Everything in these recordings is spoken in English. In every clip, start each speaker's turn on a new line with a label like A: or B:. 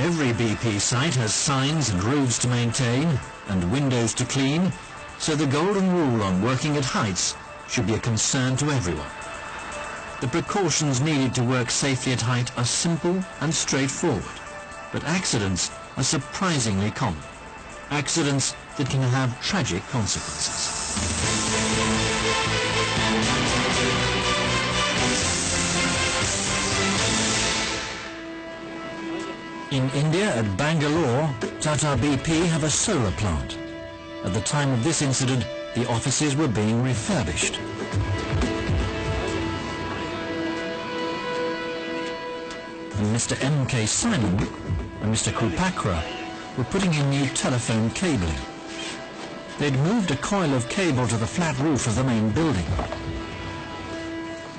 A: Every BP site has signs and roofs to maintain and windows to clean, so the golden rule on working at heights should be a concern to everyone. The precautions needed to work safely at height are simple and straightforward, but accidents are surprisingly common. Accidents that can have tragic consequences. In India, at Bangalore, Tata BP have a solar plant. At the time of this incident, the offices were being refurbished. And Mr. M.K. Simon and Mr. Krupakra were putting in new telephone cabling. They'd moved a coil of cable to the flat roof of the main building,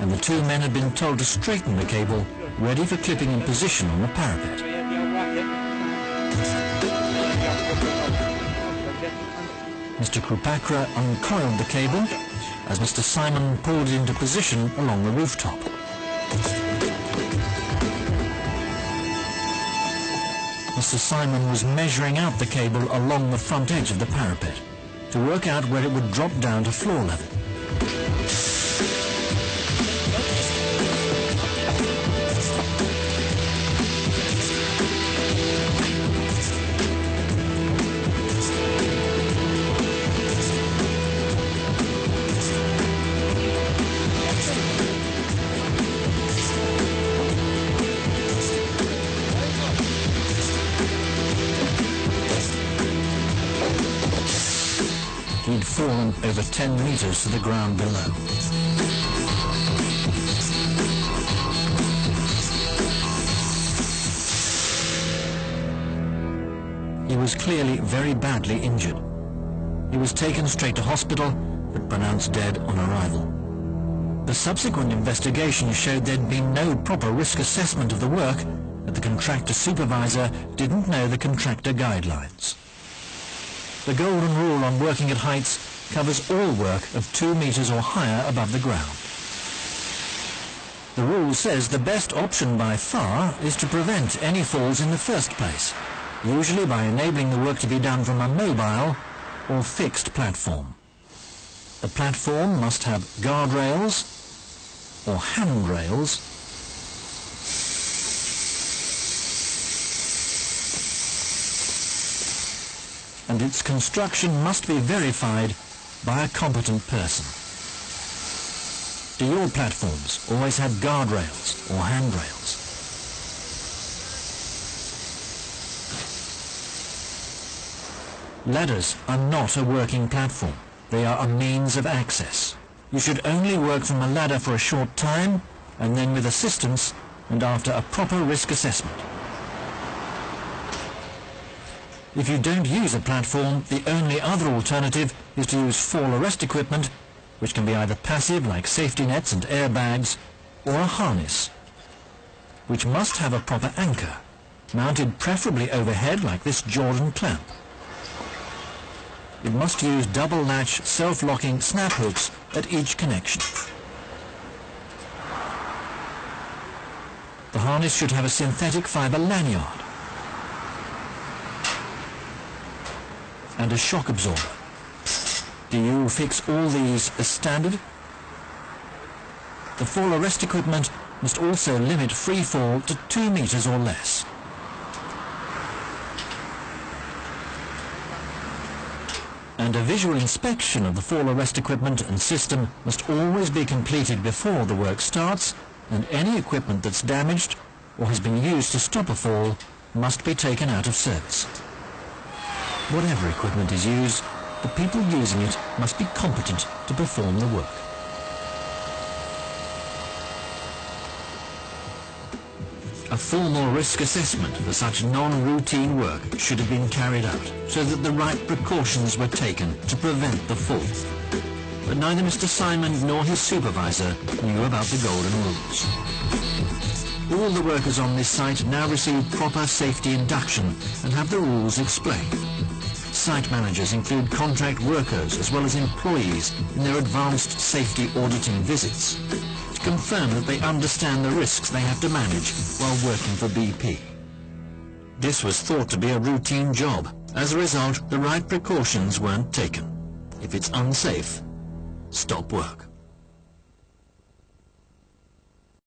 A: and the two men had been told to straighten the cable, ready for clipping in position on the parapet. Mr. Krupakra uncoiled the cable as Mr. Simon pulled it into position along the rooftop. Mr. Simon was measuring out the cable along the front edge of the parapet to work out where it would drop down to floor level. He'd fallen over 10 meters to the ground below. He was clearly very badly injured. He was taken straight to hospital, but pronounced dead on arrival. The subsequent investigation showed there'd been no proper risk assessment of the work, and the contractor supervisor didn't know the contractor guidelines. The golden rule on working at heights covers all work of 2 meters or higher above the ground. The rule says the best option by far is to prevent any falls in the first place, usually by enabling the work to be done from a mobile or fixed platform. The platform must have guardrails or handrails and its construction must be verified by a competent person. Do your platforms always have guardrails or handrails? Ladders are not a working platform. They are a means of access. You should only work from a ladder for a short time, and then with assistance and after a proper risk assessment. If you don't use a platform, the only other alternative is to use fall arrest equipment, which can be either passive like safety nets and airbags, or a harness, which must have a proper anchor, mounted preferably overhead like this Jordan clamp. It must use double latch self-locking snap hooks at each connection. The harness should have a synthetic fiber lanyard and a shock absorber. Do you fix all these as standard? The fall arrest equipment must also limit free fall to 2 meters or less. And a visual inspection of the fall arrest equipment and system must always be completed before the work starts, and any equipment that's damaged or has been used to stop a fall must be taken out of service. Whatever equipment is used, the people using it must be competent to perform the work. A formal risk assessment for such non-routine work should have been carried out so that the right precautions were taken to prevent the fall. But neither Mr. Simon nor his supervisor knew about the golden rules. All the workers on this site now receive proper safety induction and have the rules explained. Site managers include contract workers as well as employees in their advanced safety auditing visits to confirm that they understand the risks they have to manage while working for BP. This was thought to be a routine job. As a result, the right precautions weren't taken. If it's unsafe, stop work.